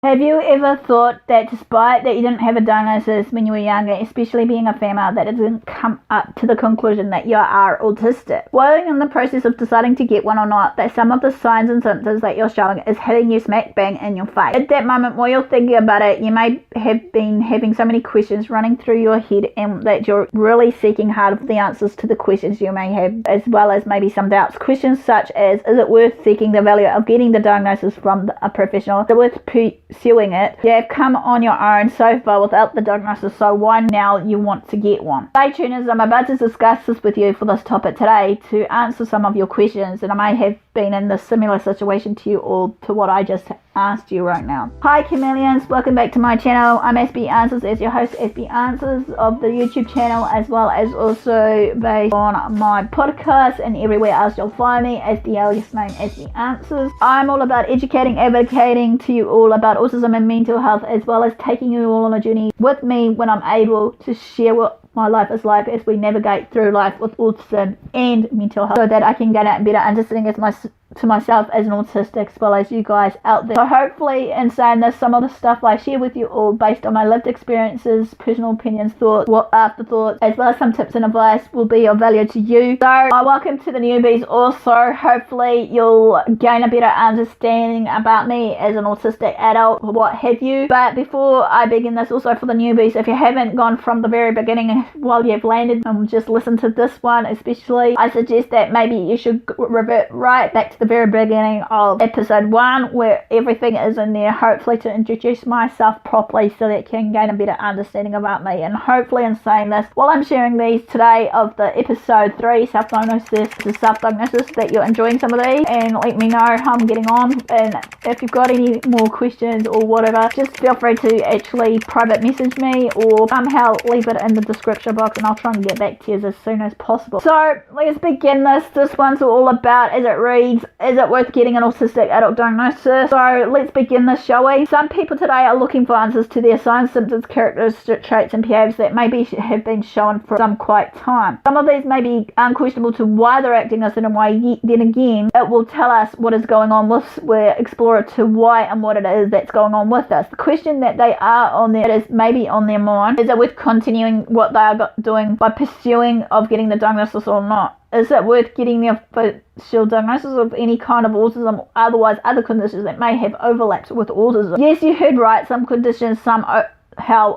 Have you ever thought that despite that you didn't have a diagnosis when you were younger, especially being a female, that it didn't come up to the conclusion that you are autistic? While in the process of deciding to get one or not, that some of the signs and symptoms that you're showing is hitting you smack bang in your face. At that moment, while you're thinking about it, you may have been having so many questions running through your head, and that you're really seeking hard for the answers to the questions you may have, as well as maybe some doubts. Questions such as, is it worth seeking the value of getting the diagnosis from a professional? Is it worth pursuing it? You have come on your own so far without the diagnosis, so why now you want to get one? Stay tuned, as I'm about to discuss this with you for this topic today to answer some of your questions, and I may have been in the similar situation to you or to what I just asked you right now. Hi chameleons, welcome back to my channel. I'm Aspie Answers, as your host Aspie Answers of the YouTube channel, as well as also based on my podcast and everywhere else you'll find me as the alias name Aspie Answers. I'm all about educating, advocating to you all about autism and mental health, as well as taking you all on a journey with me when I'm able to share what my life is like as we navigate through life with autism and mental health, so that I can get a better understanding to myself as an autistic, as well as you guys out there. So hopefully in saying this, some of the stuff I share with you all based on my lived experiences, personal opinions, thoughts, afterthoughts, as well as some tips and advice will be of value to you. So welcome to the newbies also. Hopefully you'll gain a better understanding about me as an autistic adult or what have you. But before I begin this, also for the newbies, if you haven't gone from the very beginning while you've landed and just listen to this one especially, I suggest that maybe you should revert right back to the very beginning of episode 1, where everything is in there, hopefully to introduce myself properly so that you can gain a better understanding about me. And hopefully in saying this, while I'm sharing these today of the episode 3, self-diagnosis to self-diagnosis, that you're enjoying some of these, and let me know how I'm getting on. And if you've got any more questions or whatever, just feel free to actually private message me or somehow leave it in the description box, and I'll try and get back to you as soon as possible. So let's begin this. This one's all about, as it reads, is it worth getting an autistic adult diagnosis? So let's begin this, shall we? Some people today are looking for answers to their signs, symptoms, characteristic traits and behaviours that maybe have been shown for some quite time. Some of these may be unquestionable to why they're acting a certain way, then again it will tell us what is going on with, we'll explore it to why and what it is that's going on with us. The question that they are on there is maybe on their mind, is it worth continuing what they are doing by pursuing of getting the diagnosis or not? Is it worth getting the official diagnosis of any kind of autism or otherwise other conditions that may have overlaps with autism? Yes, you heard right, some conditions somehow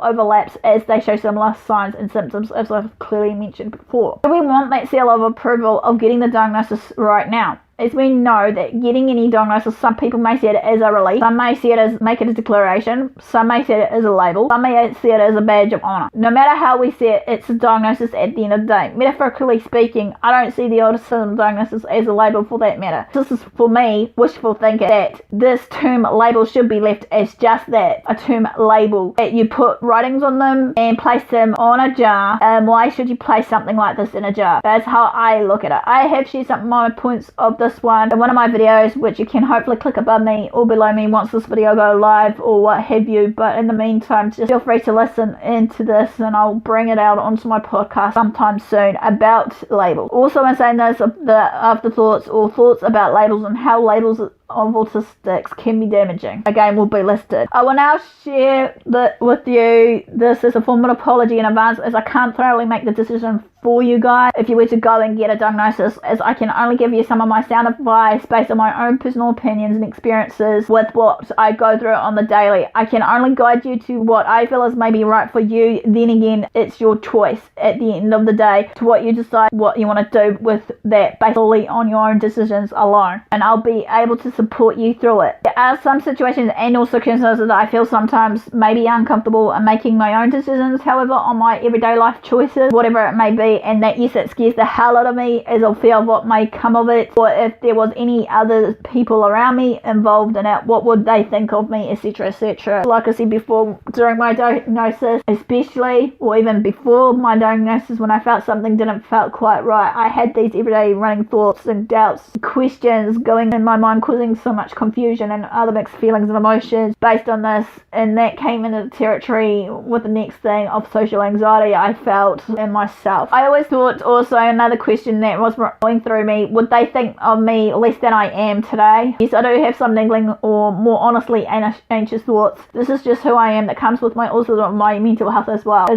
overlaps as they show similar signs and symptoms, as I've clearly mentioned before. So we want that seal of approval of getting the diagnosis right now. As we know that getting any diagnosis, some people may see it as a relief, some may see it as make it a declaration, some may see it as a label, some may see it as a badge of honour. No matter how we see it, it's a diagnosis at the end of the day. Metaphorically speaking, I don't see the autism diagnosis as a label for that matter. This is, for me, wishful thinking that this term label should be left as just that, a term label. That you put writings on them and place them on a jar. Why should you place something like this in a jar? That's how I look at it. I have shared some of my points of this one in one of my videos, which you can hopefully click above me or below me once this video go live or what have you. But in the meantime, just feel free to listen into this, and I'll bring it out onto my podcast sometime soon about labels. Also, in saying this, the afterthoughts or thoughts about labels and how labels of autistics can be damaging, again, will be listed. I will now share with you this as a form of apology in advance, as I can't thoroughly make the decision for you guys if you were to go and get a diagnosis, as I can only give you some of my sound advice based on my own personal opinions and experiences with what I go through on the daily. I can only guide you to what I feel is maybe right for you. Then again, it's your choice at the end of the day to what you decide what you want to do with that based solely on your own decisions alone, and I'll be able to support you through it. There are some situations and or circumstances that I feel sometimes may be uncomfortable in making my own decisions, however, on my everyday life choices, whatever it may be, and that yes, it scares the hell out of me as I feel what may come of it, or if there was any other people around me involved in it, what would they think of me, etc, etc. Like I said before, during my diagnosis especially, or even before my diagnosis, when I felt something didn't felt quite right, I had these everyday running thoughts and doubts, questions going in my mind, causing so much confusion and other mixed feelings and emotions based on this, and that came into the territory with the next thing of social anxiety I felt in myself. I always thought also another question that was going through me, would they think of me less than I am today? Yes, I do have some niggling or more honestly anxious thoughts. This is just who I am. That comes with also my mental health as well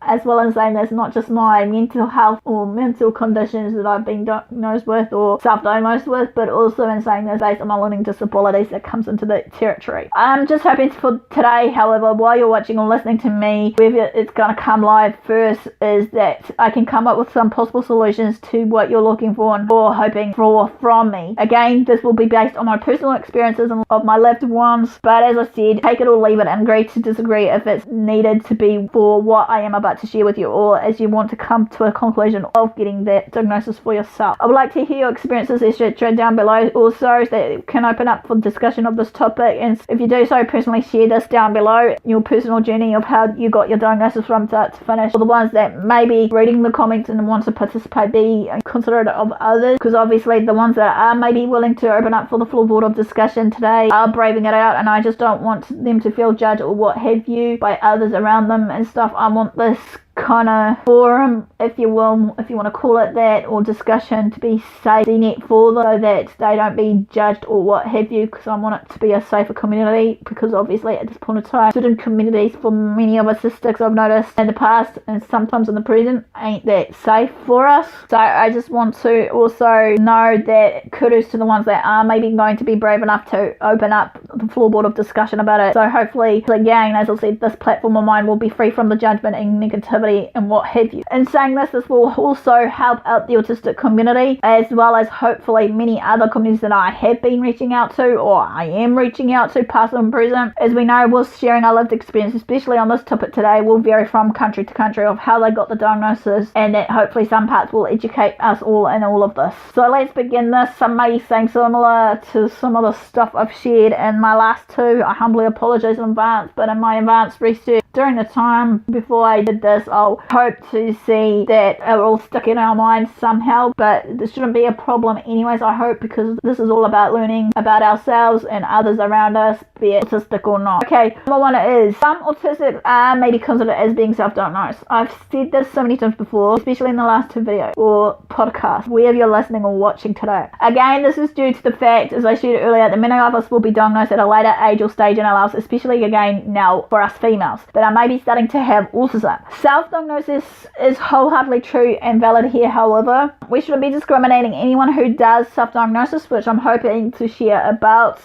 as saying that's not just my mental health or mental conditions that I've been diagnosed with or self-diagnosed with, but also in saying this based on my learning disabilities that comes into the territory. I'm just hoping for today, however, while you're watching or listening to me, whether it's going to come live first, is that I can come up with some possible solutions to what you're looking for and or hoping for from me. Again, this will be based on my personal experiences and of my loved ones, but as I said, take it or leave it and agree to disagree if it's needed to be for what I am about to share with you, or as you want to come to a conclusion of getting that diagnosis for yourself. I would like to hear your experiences, etc. down below also, so that can open up for discussion of this topic, and if you do so, personally share this down below, your personal journey of how you got your diagnosis from start to finish. For the ones that may be reading the comments and want to participate, be considerate of others, because obviously the ones that are maybe willing to open up for the floorboard of discussion today are braving it out, and I just don't want them to feel judged or what have you by others around them and stuff. I want this kind of forum, if you will, if you want to call it that, or discussion to be safe net for them, so that they don't be judged or what have you, because I want it to be a safer community, because obviously at this point in time, certain communities for many of us autistic, I've noticed in the past and sometimes in the present, ain't that safe for us. So I just want to also know that kudos to the ones that are maybe going to be brave enough to open up the floorboard of discussion about it. So hopefully, again, as I said, this platform of mine will be free from the judgment and negativity and what have you. In saying this will also help out the autistic community, as well as hopefully many other communities that I have been reaching out to, or I am reaching out to, past and present. As we know, we're sharing our lived experience, especially on this topic today, will vary from country to country of how they got the diagnosis, and that hopefully some parts will educate us all in all of this. So let's begin this. Some may seem similar to some of the stuff I've shared in my last two. I humbly apologize in advance, but in my advanced research during the time before I did this, I'll hope to see that it will stick in our minds somehow, but this shouldn't be a problem anyways, I hope, because this is all about learning about ourselves and others around us, be it autistic or not. Okay, number one is, some autistic are maybe considered as being self-diagnosed. I've said this so many times before, especially in the last two videos or podcasts, wherever you're listening or watching today. Again, this is due to the fact, as I shared earlier, that many of us will be diagnosed at a later age or stage in our lives, especially again now for us females that are maybe starting to have autism. Self-diagnosis is wholeheartedly true and valid here, however. We shouldn't be discriminating anyone who does self-diagnosis, which I'm hoping to share about,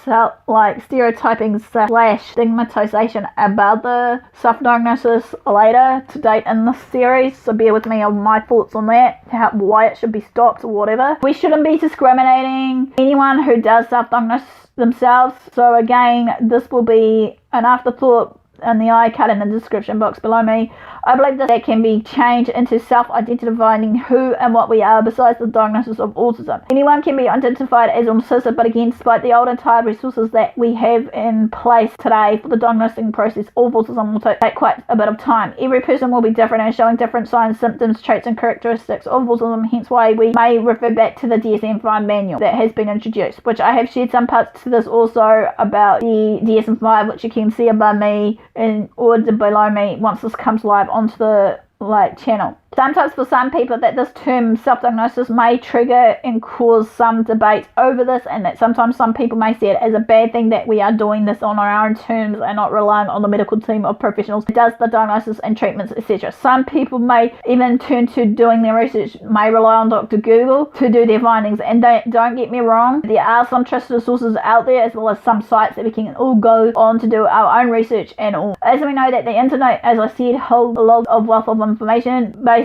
like stereotyping / stigmatization about the self-diagnosis later to date in this series, so bear with me on my thoughts on that, why it should be stopped or whatever. We shouldn't be discriminating anyone who does self-diagnose themselves, so again, this will be an afterthought in the icon in the description box below me. I believe that can be changed into self-identifying who and what we are besides the diagnosis of autism. Anyone can be identified as autistic, but again, despite the old and tired resources that we have in place today for the diagnosing process of autism will take quite a bit of time. Every person will be different and showing different signs, symptoms, traits and characteristics of autism, hence why we may refer back to the DSM-5 manual that has been introduced, which I have shared some parts to this also about the DSM-5, which you can see above me and or below me once this comes live onto the channel. Sometimes for some people that this term self-diagnosis may trigger and cause some debate over this, and that sometimes some people may see it as a bad thing that we are doing this on our own terms and not relying on the medical team of professionals who does the diagnosis and treatments, etc. Some people may even turn to doing their research, may rely on Dr. Google to do their findings, and don't get me wrong, there are some trusted sources out there as well as some sites that we can all go on to do our own research and all. As we know that the internet, as I said, holds a lot of wealth of information basically,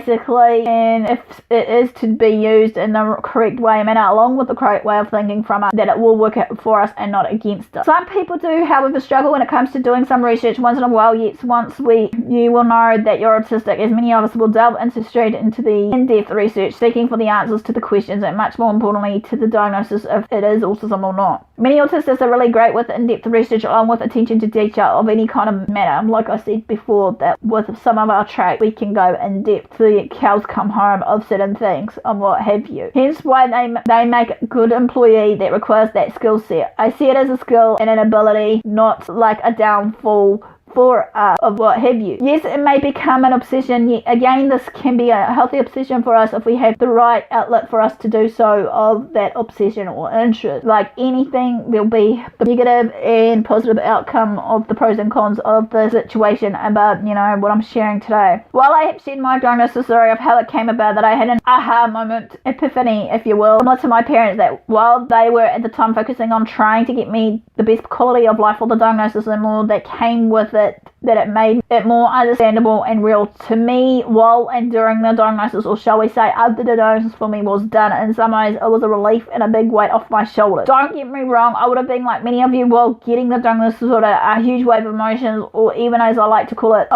and if it is to be used in the correct way, along with the correct way of thinking from us, that it will work out for us and not against us. Some people do, however, struggle when it comes to doing some research once in a while, yet you will know that you're autistic, as many of us will delve straight into the in-depth research, seeking for the answers to the questions and much more importantly to the diagnosis if it is autism or not. Many autistics are really great with in-depth research along with attention to detail of any kind of matter. Like I said before, that with some of our traits we can go in depth to the cows come home of certain things and what have you. Hence why they make a good employee that requires that skill set. I see it as a skill and an ability, not like a downfall for us, of what have you. Yes, it may become an obsession. Again, this can be a healthy obsession for us if we have the right outlet for us to do so of that obsession or interest. Like anything, there'll be the negative and positive outcome of the pros and cons of the situation about, what I'm sharing today. While I have shared my diagnosis story of how it came about, that I had an aha moment, epiphany, if you will, similar to my parents, that while they were at the time focusing on trying to get me the best quality of life for the diagnosis and more that came with it, that it made it more understandable and real to me while and during the diagnosis, or shall we say after the diagnosis for me was done. In some ways, it was a relief and a big weight off my shoulders. Don't get me wrong, I would have been like many of you while getting the diagnosis, sort of a huge wave of emotions, or even as I like to call it,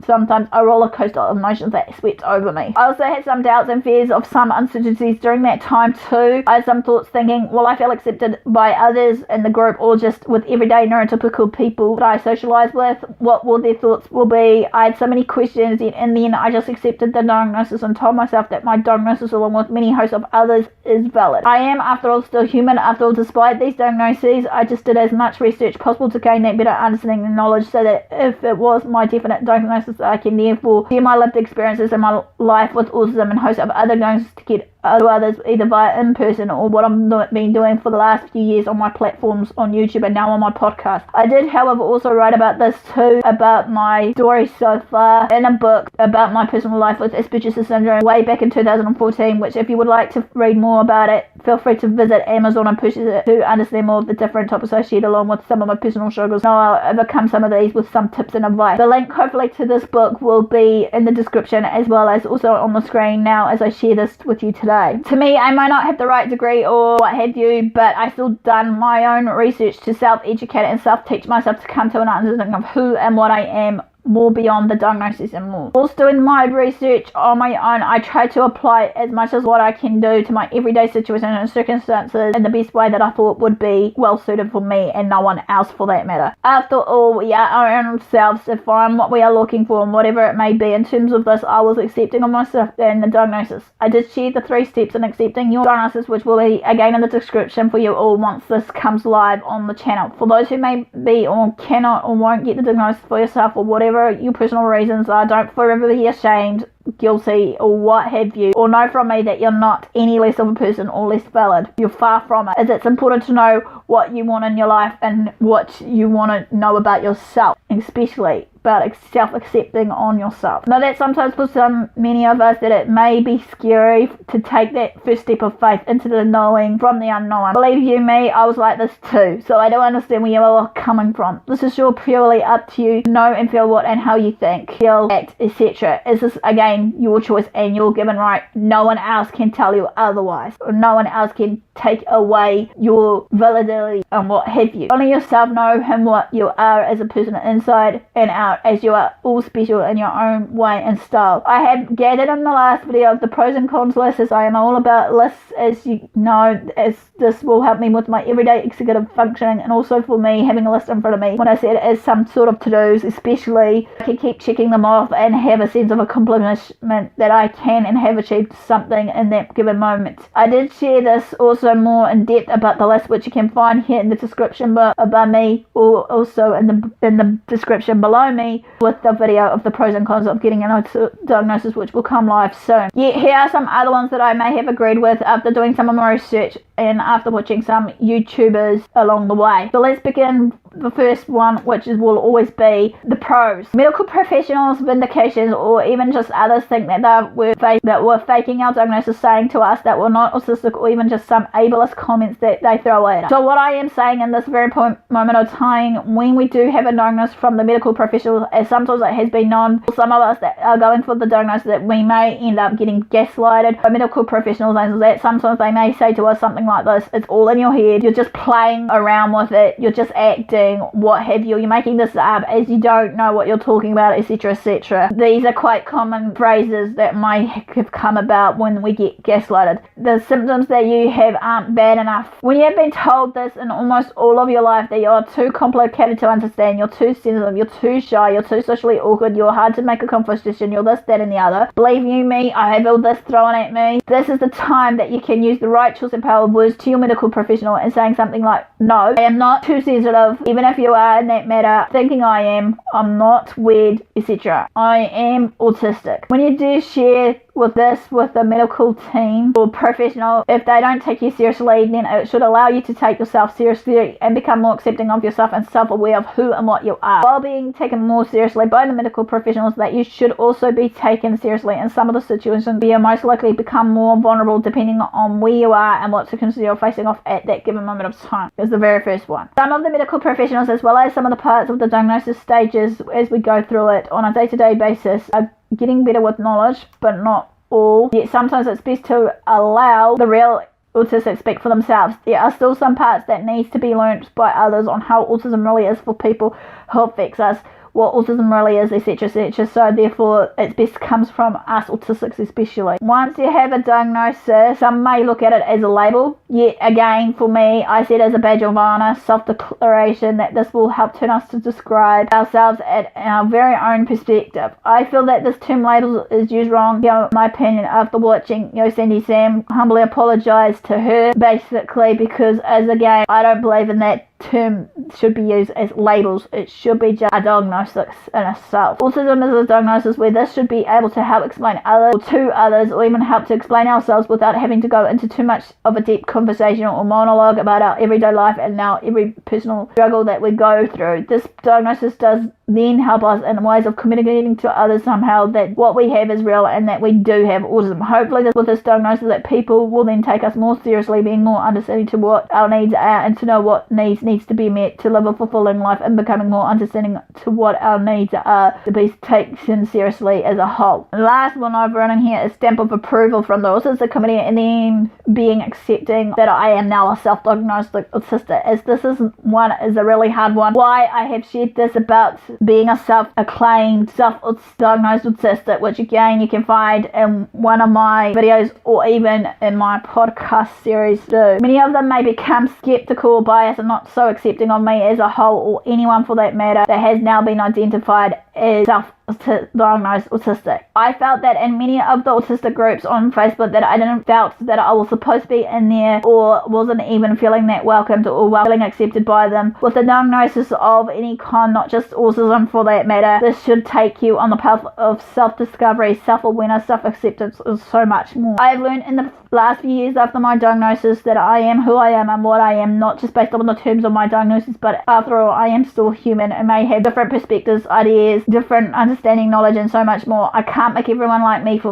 sometimes a roller coaster of emotions that swept over me. I also had some doubts and fears of some uncertainties during that time too. I had some thoughts thinking, will I feel accepted by others in the group or just with everyday neurotypical people that I socialise with? What will their thoughts will be? I had so many questions, and in the end I just accepted the diagnosis and told myself that my diagnosis, along with many hosts of others, is valid. I am, after all, still human. After all, despite these diagnoses, I just did as much research possible to gain that better understanding and knowledge, so that if it was my definite diagnosis, I can therefore share my lived experiences in my life with autism and hosts of other diagnoses to get to others, either via in person or what I've been doing for the last few years on my platforms on YouTube and now on my podcast. I did, however, also write about this too, about my story so far, in a book about my personal life with Asperger's syndrome way back in 2014, which if you would like to read more about it, feel free to visit Amazon and purchase it to understand more of the different topics I shared, along with some of my personal struggles. Now I'll overcome some of these with some tips and advice. The link hopefully to this book will be in the description, as well as also on the screen now as I share this with you today. To me, I might not have the right degree or what have you, but I still done my own research to self-educate and self-teach myself to come to an understanding of who and what I am, more beyond the diagnosis and more. Whilst doing my research on my own, I try to apply as much as what I can do to my everyday situations and circumstances in the best way that I thought would be well suited for me and no one else for that matter. After all, we are our own selves to find what we are looking for, and whatever it may be. In terms of this, I was accepting of myself and the diagnosis. I did share the 3 steps in accepting your diagnosis, which will be again in the description for you all once this comes live on the channel. For those who may be or cannot or won't get the diagnosis for yourself, or whatever your personal reasons are, don't forever be ashamed, guilty, or what have you, or know from me that you're not any less of a person or less valid. You're far from it, as it's important to know what you want in your life and what you want to know about yourself, especially about self-accepting on yourself. Now that sometimes for many of us that it may be scary to take that first step of faith into the knowing from the unknown. Believe you me, I was like this too, so I don't understand where you are coming from. This is all purely up to you to know and feel what and how you think, feel, act, etc. Is this again your choice and your given right? No one else can tell you otherwise, or no one else can take away your validity and what have you. Only yourself know and what you are as a person inside and out, as you are all special in your own way and style. I have gathered in the last video of the pros and cons list, as I am all about lists, as you know, as this will help me with my everyday executive functioning, and also for me having a list in front of me when I set it as some sort of to-dos, especially I can keep checking them off and have a sense of accomplishment that I can and have achieved something in that given moment. I did share this also more in depth about the list, which you can find here in the description above me, or also in the description below me, with the video of the pros and cons of getting a diagnosis, which will come live soon. Yeah, here are some other ones that I may have agreed with after doing some of my research and after watching some YouTubers along the way. So let's begin the first one, which will always be the pros. Medical professionals, vindications, or even just others think that they were faking our diagnosis, saying to us that we're not autistic, or even just some ableist comments that they throw at us. So what I am saying in this very moment of time, when we do have a diagnosis from the medical professionals, as sometimes it has been known for some of us that are going for the diagnosis, that we may end up getting gaslighted by medical professionals, and that sometimes they may say to us something like this: it's all in your head, you're just playing around with it, you're just acting, what have you, you're making this up, as you don't know what you're talking about, etc, etc. These are quite common phrases that might have come about when we get gaslighted. The symptoms that you have aren't bad enough. When you have been told this in almost all of your life, that you're too complicated to understand, you're too sensitive, you're too shy, you're too socially awkward, you're hard to make a conversation, you're this, that and the other. Believe you me, I have all this thrown at me. This is the time that you can use the right tools and power words to your medical professional and saying something like, no, I am not too sensitive, even if you are in that matter thinking I am, I'm not weird, etc. I am autistic. When you do share with the medical team or professional, if they don't take you seriously, then it should allow you to take yourself seriously and become more accepting of yourself and self-aware of who and what you are, while being taken more seriously by the medical professionals. That you should also be taken seriously in some of the situations where you most likely become more vulnerable depending on where you are and what circumstances you're facing off at that given moment of time, is the very first one. Some of the medical professionals, as well as some of the parts of the diagnosis stages as we go through it on a day-to-day basis, are getting better with knowledge, but not all. Yet sometimes it's best to allow the real autistics speak for themselves. There are still some parts that needs to be learnt by others on how autism really is for people who affects us, what autism really is, etc, etc. So therefore it best comes from us autistics especially. Once you have a diagnosis, some may look at it as a label. Yet again, for me, I see it as a badge of honor, self-declaration, that this will help turn us to describe ourselves at our very own perspective. I feel that this term label is used wrong. In my opinion, after watching Sandy Sam, humbly apologise to her basically, because as again, I don't believe in that term should be used as labels. It should be just a diagnosis in itself. Autism is a diagnosis where this should be able to help explain others, or to others, or even help to explain ourselves without having to go into too much of a deep conversation or monologue about our everyday life and our every personal struggle that we go through. This diagnosis does then help us in ways of communicating to others somehow that what we have is real and that we do have autism. Hopefully with this diagnosis that people will then take us more seriously, being more understanding to what our needs are and to know what needs to be met to live a fulfilling life, and becoming more understanding to what our needs are to be taken seriously as a whole. The last one I've written here is stamp of approval from the Autistic Committee, and then being accepting that I am now a self-diagnosed autistic, as this is a really hard one. Why I have shared this about being a self-acclaimed self-diagnosed autistic, which again you can find in one of my videos or even in my podcast series too. Many of them may become skeptical, biased, and not so accepting of me as a whole, or anyone for that matter that has now been identified as self-diagnosed autistic. I felt that in many of the autistic groups on Facebook that I didn't felt that I was supposed to be in there, or wasn't even feeling that welcomed or feeling accepted by them. With a diagnosis of any kind, not just autism for that matter, this should take you on the path of self-discovery, self-awareness, self-acceptance, and so much more. I have learned in the last few years after my diagnosis that I am who I am and what I am, not just based on the terms of my diagnosis, but after all, I am still human and may have different perspectives, ideas, different understanding, knowledge, and so much more. I can't make everyone like me, for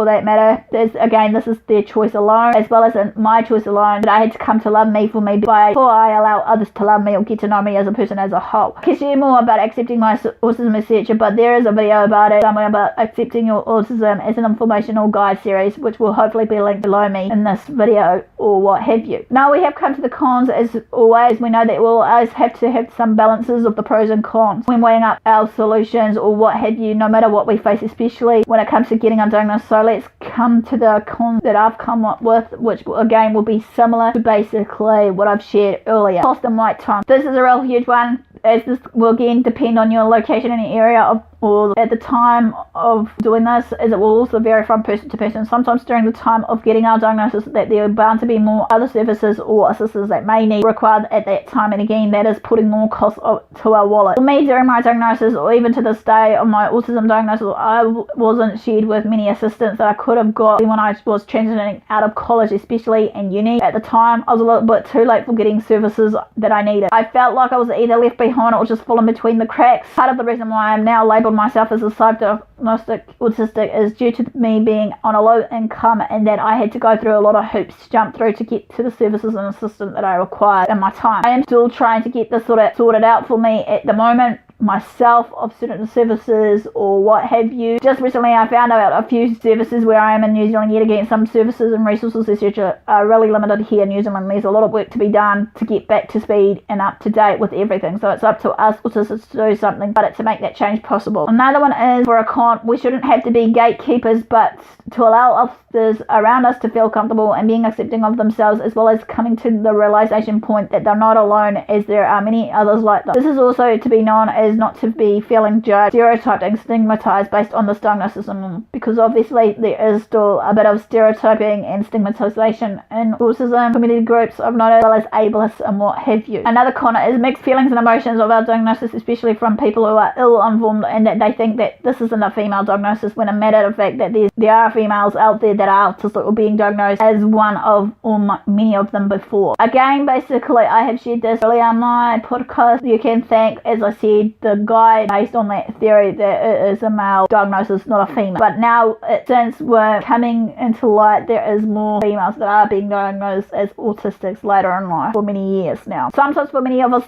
that matter. This is their choice alone, as well as my choice alone, but I had to come to love me for me before I allow others to love me or get to know me as a person as a whole. I can share more about accepting my autism, etc., but there is a video about it somewhere about accepting your autism as an informational guide series, which will hopefully be linked below me in this video or what have you. Now we have come to the cons. As always, we know that we'll always have to have some balances of the pros and cons when weighing up our solutions or what have you, no matter what we face, especially when it comes to getting undiagnosed. So let's come to the cons that I've come up with, which again will be similar to basically what I've shared earlier. Cost and wait time. This is a real huge one, as this will again depend on your location and area or at the time of doing this, as it will also vary from person to person. Sometimes during the time of getting our diagnosis that there are bound to be more other services or assistance that may need required at that time, and again that is putting more cost to our wallet. For me, during my diagnosis, or even to this day of my autism diagnosis, I wasn't shared with many assistance that I could have got when I was transitioning out of college, especially in uni. At the time, I was a little bit too late for getting services that I needed. I felt like I was either left behind or just falling between the cracks. Part of the reason why I'm now labelled myself as a self-diagnostic autistic is due to me being on a low income, and that I had to go through a lot of hoops to jump through to get to the services and assistance that I required in my time. I am still trying to get this sorted out for me at the moment myself, of certain services or what have you. Just recently I found out a few services where I am in New Zealand. Yet again, some services and resources etc. are really limited here in New Zealand. There's a lot of work to be done to get back to speed and up to date with everything, so it's up to us autistics to do something about it to make that change possible. Another one is, for a con, we shouldn't have to be gatekeepers, but to allow others around us to feel comfortable and being accepting of themselves, as well as coming to the realization point that they're not alone, as there are many others like them. This is also to be known as is not to be feeling judged, stereotyped and stigmatized based on this diagnosis alone, because obviously there is still a bit of stereotyping and stigmatization in autism community groups of not as well as ableists and what have you. Another con is mixed feelings and emotions of our diagnosis, especially from people who are ill-informed and that they think that this isn't a female diagnosis, when a matter of fact that there are females out there that are autistic or being diagnosed as one of or many of them before. Again, basically, I have shared this earlier on my podcast. You can thank, as I said, the guy based on that theory that it is a male diagnosis, not a female. But now, since we're coming into light, there is more females that are being diagnosed as autistics later in life for many years now. Sometimes for many of us,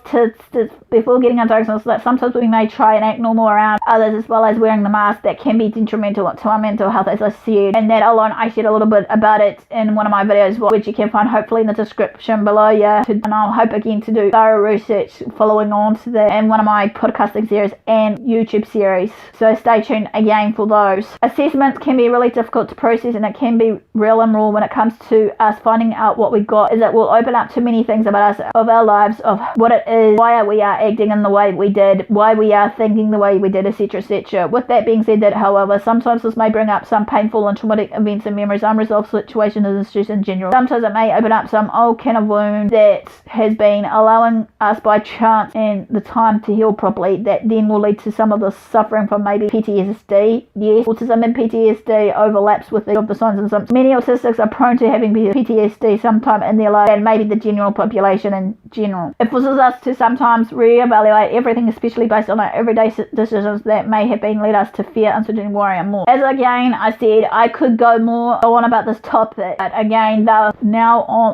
before getting a diagnosis, that sometimes we may try and act normal around others, as well as wearing the mask that can be detrimental to our mental health, as I said. And that alone, I shared a little bit about it in one of my videos, which you can find hopefully in the description below. And I'll hope again to do thorough research following on to that in one of my podcasting series and YouTube series. So stay tuned again for those. Assessments can be really difficult to process, and it can be real and raw when it comes to us finding out what we got, is it will open up too many things about us, of our lives, of what it is, why we are acting in the way we did, why we are thinking the way we did, etc, etc. With that being said, that however, sometimes this may bring up some painful and traumatic events and memories, unresolved situations and issues in general. Sometimes it may open up some old can of wound that has been allowing us by chance and the time to heal properly, that then will lead to some of the suffering from maybe PTSD. Yes, autism and PTSD overlaps with the signs and symptoms. Many autistics are prone to having PTSD sometime in their life, and maybe the general population in general. It forces us to sometimes reevaluate everything, especially based on our everyday decisions that may have been led us to fear, uncertainty, worry and more. As again I said, I could go on about this topic, but again,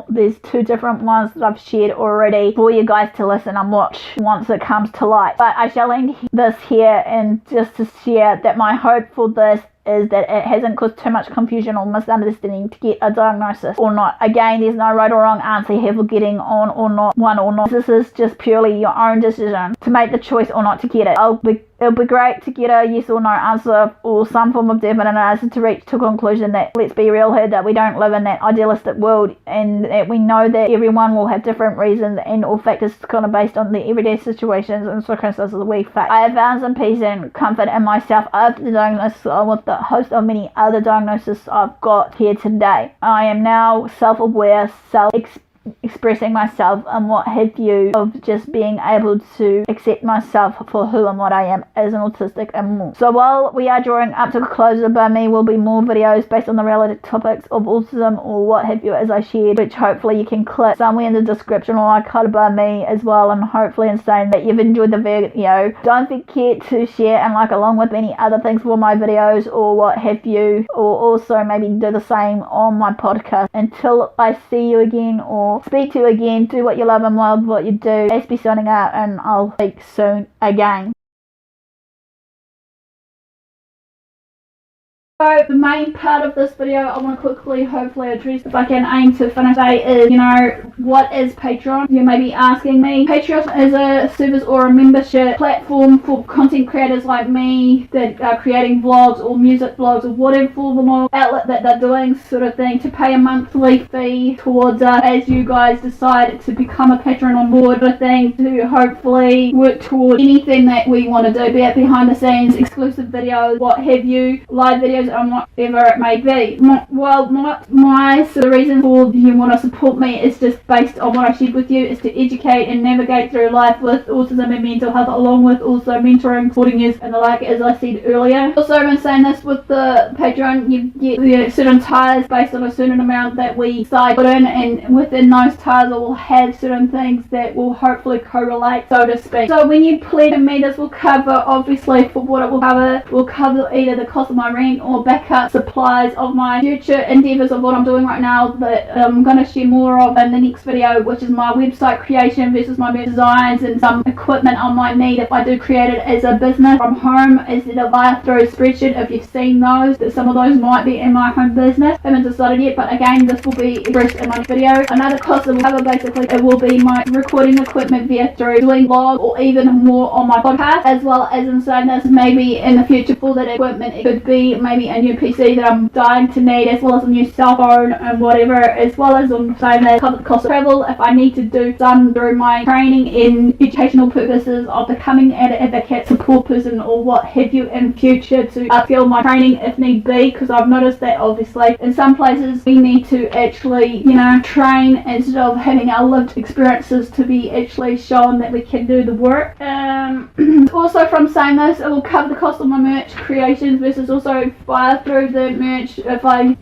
there's two different ones that I've shared already for you guys to listen and watch once it comes to light. But I shall end this here, and just to share that my hope for this is that it hasn't caused too much confusion or misunderstanding to get a diagnosis or not. Again, there's no right or wrong answer here for getting on or not, one or not. This is just purely your own decision to make the choice or not to get it. It'll be great to get a yes or no answer or some form of definite answer to reach to a conclusion that, let's be real here, that we don't live in that idealistic world, and that we know that everyone will have different reasons and or factors kind of based on the everyday situations and circumstances we face. I have found some peace and comfort in myself after the diagnosis with the host of many other diagnoses I've got here today. I am now self-aware, expressing myself and what have you, of just being able to accept myself for who and what I am as an autistic and more. So while we are drawing up to a closure, by me will be more videos based on the related topics of autism or what have you, as I shared, which hopefully you can click somewhere in the description or icon by me as well. And hopefully in saying that you've enjoyed the video, don't forget to share and like along with any other things for my videos or what have you, or also maybe do the same on my podcast. Until I see you again or speak to you again, do what you love and love what you do. Aspie signing out, and I'll speak soon again. So the main part of this video I want to quickly hopefully address, if I can aim to finish today, is, what is Patreon? You may be asking me. Patreon is a service or a membership platform for content creators like me that are creating vlogs or music vlogs or whatever form of outlet that they're doing, sort of thing, to pay a monthly fee towards as you guys decide to become a patron on board, sort of thing, to hopefully work towards anything that we want to do, be it behind the scenes, exclusive videos, what have you, live videos on whatever it may be. My sort of reason for you want to support me is just based on what I shared with you, is to educate and navigate through life with autism and mental health, along with also mentoring, supporting you and the like, as I said earlier. Also, I've been saying this with the Patreon, you get certain tiers based on a certain amount that we decide to put in, and within those tiers I will have certain things that will hopefully correlate, so to speak. So when you pledge to me, this will cover, obviously, for what it will cover either the cost of my rent or backup supplies of my future endeavours of what I'm doing right now, that I'm going to share more of in the next video, which is my website creation versus my designs and some equipment I might need if I do create it as a business from home instead of via through spreadsheet. If you've seen those, that some of those might be in my home business. I haven't decided yet, but again, this will be expressed in my next video. Another cost that will cover, basically, it will be my recording equipment via through doing vlogs or even more on my podcast, as well as in saying this, maybe in the future for that equipment, it could be maybe me a new PC that I'm dying to need, as well as a new cell phone and whatever, as well as I'm saying that cover the cost of travel if I need to do some through my training in educational purposes of becoming an advocate, support person, or what have you in future to upskill my training if need be, because I've noticed that obviously in some places we need to actually, train instead of having our lived experiences to be actually shown that we can do the work. Also from saying this, it will cover the cost of my merch creations versus also buy through the merch if I,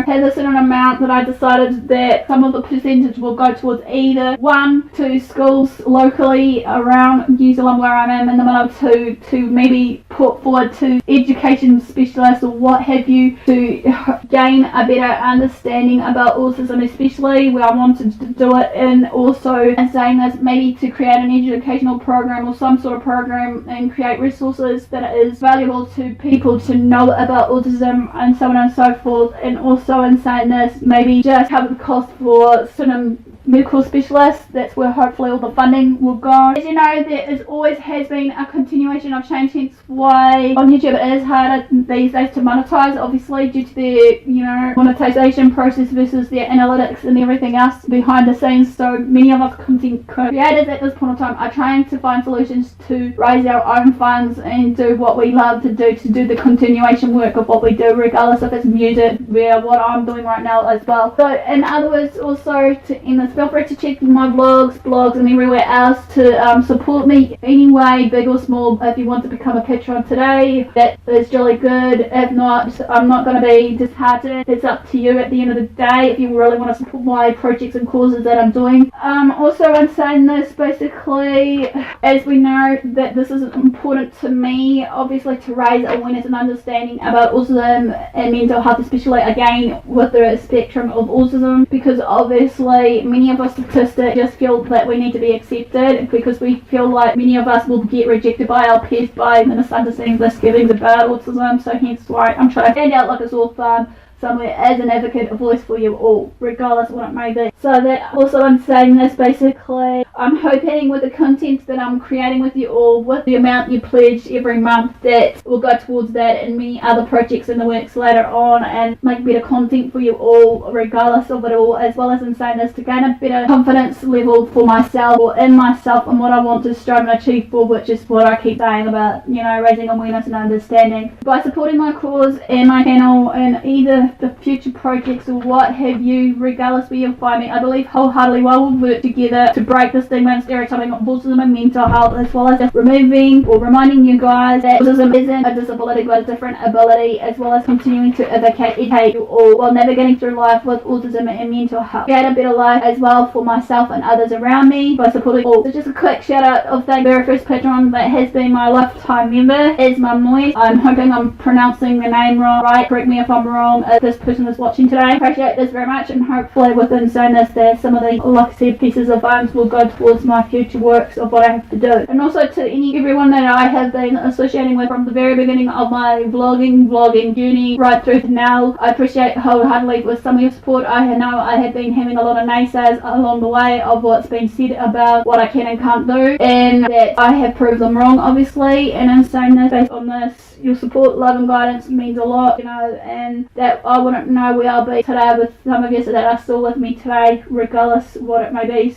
have a certain amount that I decided that some of the percentage will go towards either one, to schools locally around New Zealand where I am, and the other two to maybe put forward to education specialists or what have you to gain a better understanding about autism, especially where I wanted to do it, and also in saying this, maybe to create an educational program or some sort of program and create resources that is valuable to people to know about autism and so on and so forth. And also in saying this, maybe just cover the cost for certain medical specialists. That's where hopefully all the funding will go. As you know, there is always has been a continuation of change, hence why on YouTube it is harder these days to monetize, obviously due to their monetization process versus their analytics and everything else behind the scenes. So many of us content creators at this point in time are trying to find solutions to raise our own funds and do what we love to do the continuation work of what we do, regardless if it's music, where what I'm doing right now as well. So in other words, also to end this, feel free to check my blogs and everywhere else to support me anyway, big or small. If you want to become a patron today, that is really good. If not, I'm not going to be disheartened. It's up to you at the end of the day if you really want to support my projects and causes that I'm doing. Also in saying this, basically, as we know that this is important to me, obviously to raise awareness and understanding about autism and mental health, especially again with the spectrum of autism, because obviously many of us statistics just feel that we need to be accepted, because we feel like many of us will get rejected by our peers by the misunderstandings, misgivings about autism. So hence why I'm trying to stand out like a sore thumb somewhere as an advocate, a voice for you all, regardless of what it may be. So that also I'm saying this, basically, I'm hoping with the content that I'm creating with you all, with the amount you pledge every month, that will go towards that and many other projects in the works later on, and make better content for you all, regardless of it all, as well as in saying this, to gain a better confidence level for myself, or in myself, and what I want to strive and achieve for, which is what I keep saying about, raising awareness and understanding. By supporting my cause and my channel and either the future projects or what have you, regardless where you'll find me, I believe wholeheartedly we will work together to break the stigma and stereotyping of autism and mental health, as well as just removing or reminding you guys that autism isn't a disability but a different ability, as well as continuing to educate you all while navigating through life with autism and mental health. Create a better life as well for myself and others around me by supporting all. So just a quick shout out of the very first patron that has been my lifetime member is my Moise. I'm hoping I'm pronouncing the name right. Correct me if I'm wrong. This person is watching today. I appreciate this very much, and hopefully within saying this, that some of the, like I said, pieces of funds will go towards my future works of what I have to do. And also to everyone that I have been associating with from the very beginning of my vlogging journey right through to now, I appreciate wholeheartedly with some of your support. I know I have been having a lot of naysayers along the way of what's been said about what I can and can't do, and that I have proved them wrong, obviously. And in saying this, based on this, your support, love and guidance means a lot, and that I wouldn't know where I'll be today with some of you that are still with me today, regardless what it may be.